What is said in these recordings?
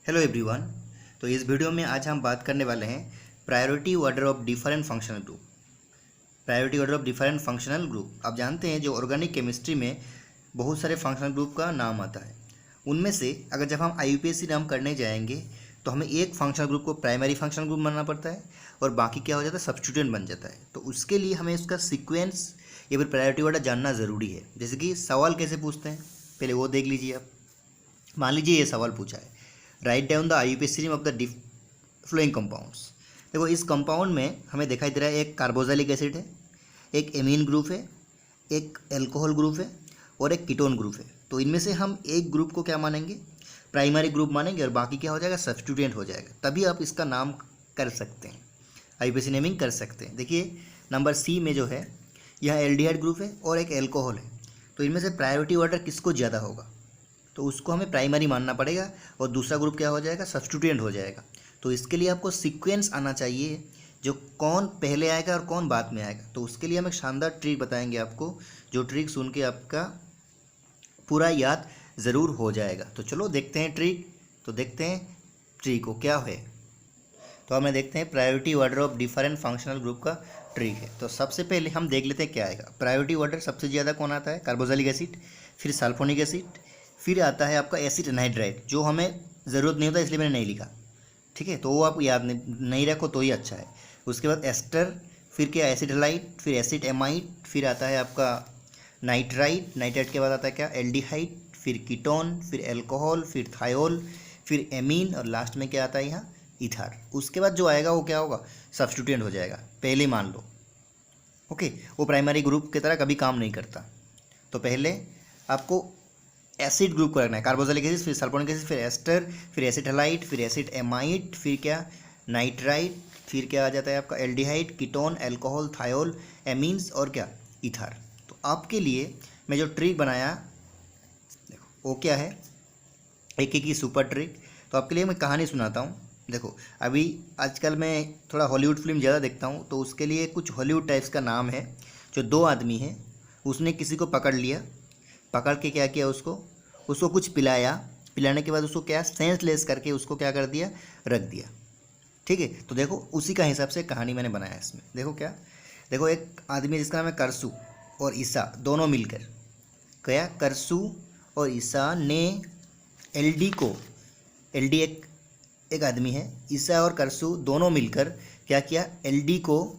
Hello everyone. तो इस video में आज हम बात करने वाले हैं priority order of different functional group. Priority order of different functional group आप जानते हैं जो ऑर्गेनिक केमिस्ट्री में बहुत सारे फंक्शनल ग्रुप का नाम आता है। उनमें से अगर जब हम IUPAC नाम करने जाएंगे तो हमें एक फंक्शनल ग्रुप को प्राइमरी फंक्शनल ग्रुप मानना पड़ता है और बाकी क्या हो जाता है, सब्स्टिट्यूएंट बन जाता है। तो उसके लिए हमें उसका सीक्वेंस या फिर प्रायोरिटी ऑर्डर जानना ज़रूरी है। जैसे कि सवाल कैसे पूछते हैं, पहले वो देख लीजिए आप। मान लीजिए ये सवाल पूछा है, write down the IUPAC name of the flowing compounds. देखो इस कंपाउंड में हमें दिखाई दे रहा है एक कार्बोक्सिलिक एसिड है, एक एमीन ग्रुप है, एक अल्कोहल ग्रुप है और एक कीटोन ग्रुप है। तो इनमें से हम एक ग्रुप को क्या मानेंगे, प्राइमरी ग्रुप मानेंगे और बाकी क्या हो जाएगा, सब्स्टिट्यूएंट हो जाएगा। तभी आप इसका नाम कर सकते हैं, IUPAC नेमिंग कर सकते हैं। देखिए नंबर C में जो है यह एल्डिहाइड ग्रुप है और एक अल्कोहल है। तो इनमें से प्रायोरिटी ऑर्डर किसको ज़्यादा होगा, तो उसको हमें प्राइमरी मानना पड़ेगा और दूसरा ग्रुप क्या हो जाएगा, सब्स्टिट्यूएंट हो जाएगा। तो इसके लिए आपको सीक्वेंस आना चाहिए, जो कौन पहले आएगा और कौन बाद में आएगा। तो उसके लिए हम एक शानदार ट्रिक बताएंगे आपको, जो ट्रिक सुन के आपका पूरा याद ज़रूर हो जाएगा। तो चलो देखते हैं ट्रिक। तो देखते हैं ट्रिक को क्या है। तो हमें देखते हैं priority order of different functional group का ट्रिक है। तो सबसे पहले हम देख लेते हैं क्या आएगा। प्रायोरिटी ऑर्डर सबसे ज़्यादा कौन आता है, कार्बोक्सिलिक एसिड, फिर सल्फोनिक एसिड, फिर आता है आपका एसिड एनहाइड्राइड, जो हमें ज़रूरत नहीं होता इसलिए मैंने नहीं लिखा, ठीक है। तो वो आप याद नहीं रखो तो ही अच्छा है। उसके बाद एस्टर, फिर क्या एसिड हैलाइड, फिर एसिड एमाइड, फिर आता है आपका नाइट्राइड, नाइट्राइड के बाद आता है क्या, एल्डिहाइड, फिर कीटोन, फिर अल्कोहल, फिर थायोल, फिर एमीन और लास्ट में क्या आता है यहाँ, ईथर। उसके बाद जो आएगा वो क्या होगा, सब्स्टिट्यूएंट हो जाएगा, पहले मान लो। ओके, वो प्राइमरी ग्रुप की तरह कभी काम नहीं करता। तो पहले आपको एसिड ग्रुप को रखना है, कार्बोक्सिलिक एसिड, फिर सल्फोनिक एसिड, फिर एस्टर, फिर एसिड हैलाइड, फिर एसिड एमाइड, फिर क्या, नाइट्राइड, फिर क्या आ जाता है आपका aldehyde, ketone, alcohol, thiol, amines और क्या, ईथर। तो आपके लिए मैं जो ट्रिक बनाया, देखो वो क्या है, एक की सुपर ट्रिक। तो आपके लिए मैं कहानी सुनाता हूँ। देखो अभी आजकल मैं थोड़ा हॉलीवुड फिल्म ज़्यादा देखता हूँ, तो उसके लिए कुछ हॉलीवुड टाइप्स का नाम है। जो दो आदमी हैं, उसने किसी को पकड़ लिया, पकड़ के क्या किया, उसको कुछ पिलाया, पिलाने के बाद उसको क्या सेंसलेस करके उसको क्या कर दिया, रख दिया, ठीक है। तो देखो उसी का हिसाब से कहानी मैंने बनाया इसमें। देखो क्या, देखो एक आदमी जिसका नाम है करसू और ईसा, दोनों मिलकर क्या, करसू और ईसा ने एलडी को, एलडी एक आदमी है, ईसा और करसू दोनों मिलकर क्या किया, एलडी को,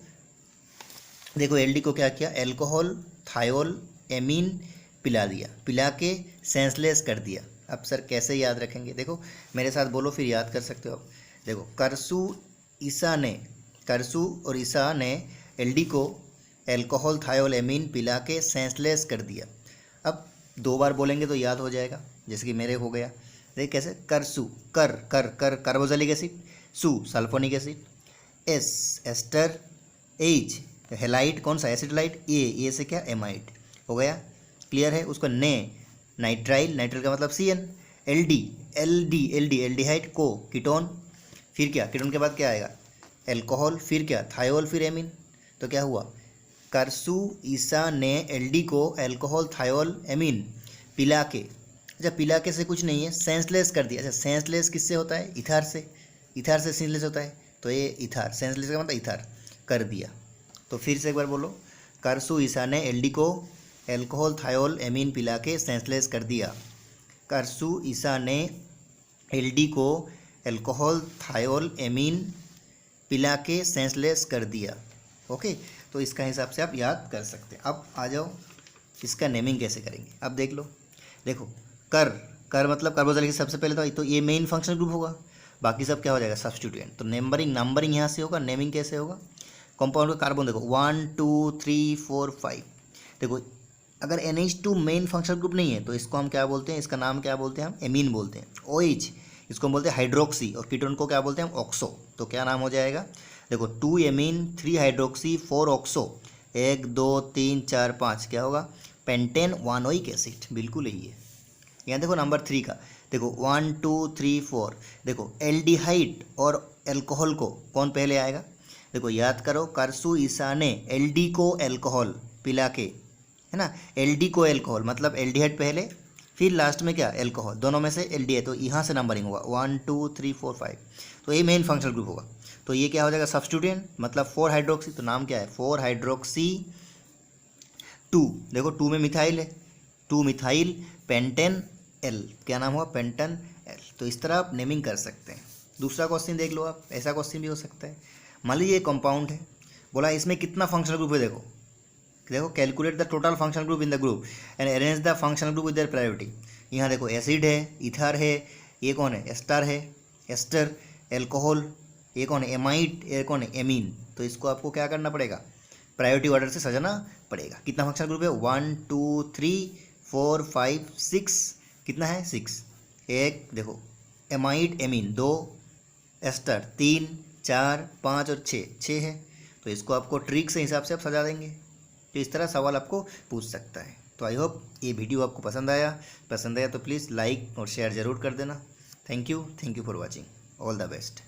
देखो एलडी को क्या किया, अल्कोहल, थायोल, एमीन पिला दिया, पिला के सेंसलेस कर दिया। अब सर कैसे याद रखेंगे, देखो मेरे साथ बोलो फिर याद कर सकते हो आप। देखो करसू और ईसा ने एलडी को अल्कोहल, थायोल, एमीन पिला के सेंसलेस कर दिया। अब दो बार बोलेंगे तो याद हो जाएगा, जैसे कि मेरे हो गया। देख कैसे, करसू, कार्बोक्सिलिक एसिड, सू sulphonic acid, S ester, H halide, कौन सा, एसिड लाइट, ए से क्या, एमाइड हो गया, क्लियर है। उसको ने नाइट्राइल का मतलब CN, एल्डिहाइड को कीटोन, फिर क्या, कीटोन के बाद क्या आएगा, अल्कोहल, फिर क्या, थायोल, फिर एमीन। तो क्या हुआ, करसू ईसा ने एलडी को अल्कोहल, थायोल, एमीन पिला के, अच्छा पिला के से कुछ नहीं है, सेंसलेस कर दिया। अच्छा सेंसलेस किससे होता है, ईथर से सेंसलेस होता है। तो ये ईथर, सेंसलेस का मतलब ईथर कर दिया। तो फिर से एक बार बोलो, करसू ईसा ने एलडी को अल्कोहल, थायोल, एमीन पिला के सेंसलेस कर दिया। करसू ईसा ने एलडी को अल्कोहल, थायोल, एमीन पिला के सेंसलेस कर दिया। ओके, तो इसका हिसाब से आप याद कर सकते हैं। अब आ जाओ इसका नेमिंग कैसे करेंगे। अब देख लो, देखो कर मतलब कार्बोक्सिलिक सबसे पहले तो ये मेन फंक्शनल ग्रुप होगा, बाकी सब क्या हो जाएगा, सब्स्टिट्यूएंट। तो नंबरिंग यहाँ से होगा, नेमिंग कैसे होगा, कंपाउंड का कार्बन देखो 1 2 3 4 5। देखो अगर NH2 मेन फंक्शनल ग्रुप नहीं है तो इसको हम क्या बोलते हैं, इसका नाम क्या बोलते हैं, हम एमीन बोलते हैं। OH इसको हम बोलते हैं हाइड्रोक्सी और कीटोन को क्या बोलते हैं, हम ऑक्सो। तो क्या नाम हो जाएगा, देखो 2 एमीन, 3 हाइड्रोक्सी, 4 ऑक्सो, 1 2 3 4 5 क्या होगा, पेंटेन वानोइक एसिड। बिल्कुल यही है। यहाँ देखो नंबर 3 का, देखो 1 2 3 4, देखो एल्डिहाइड और अल्कोहल को कौन पहले आएगा, देखो याद करो, करसू ईसा ने एलडी को अल्कोहल पिला के, है ना, एलडी को अल्कोहल मतलब एल्डिहाइड पहले, फिर लास्ट में क्या, एल्कोहल, दोनों में से एल्डिहाइड, तो यहाँ से नंबरिंग होगा 1 2 3 4 5, तो ये मेन फंक्शनल ग्रुप होगा। तो ये क्या हो जाएगा, सब्स्टिट्यूएंट, मतलब 4 हाइड्रोक्सी, तो नाम क्या है 4 हाइड्रोक्सी 2, देखो 2 में मिथाइल है, 2 मिथाइल पेंटेन एल, क्या नाम हुआ, पेंटेन एल। तो इस तरह आप नेमिंग कर सकते हैं। दूसरा क्वेश्चन देख लो आप, ऐसा क्वेश्चन भी हो सकता है। मान लीजिए कंपाउंड है, बोला इसमें कितना फंक्शनल ग्रुप है, देखो देखो calculate the total functional group in the group and arrange the functional group with their priority. यहाँ देखो एसिड है, ईथर है, ये कौन है, एस्टर है, एस्टर, एल्कोहल, ये कौन है, एमाइड, ये कौन है, एमीन। तो इसको आपको क्या करना पड़ेगा, प्रायोरिटी ऑर्डर से सजाना पड़ेगा। कितना फंक्शनल ग्रुप है, 1 2 3 4 5 6, कितना है 6। एक देखो एमाइड एमीन 2, एस्टर 3 4 5 और 6 है। तो इसको आपको ट्रिक से हिसाब से आप सजा देंगे। तो इस तरह सवाल आपको पूछ सकता है। तो आई होप ये वीडियो आपको पसंद आया तो प्लीज़ लाइक और शेयर ज़रूर कर देना। Thank you for watching, all the best.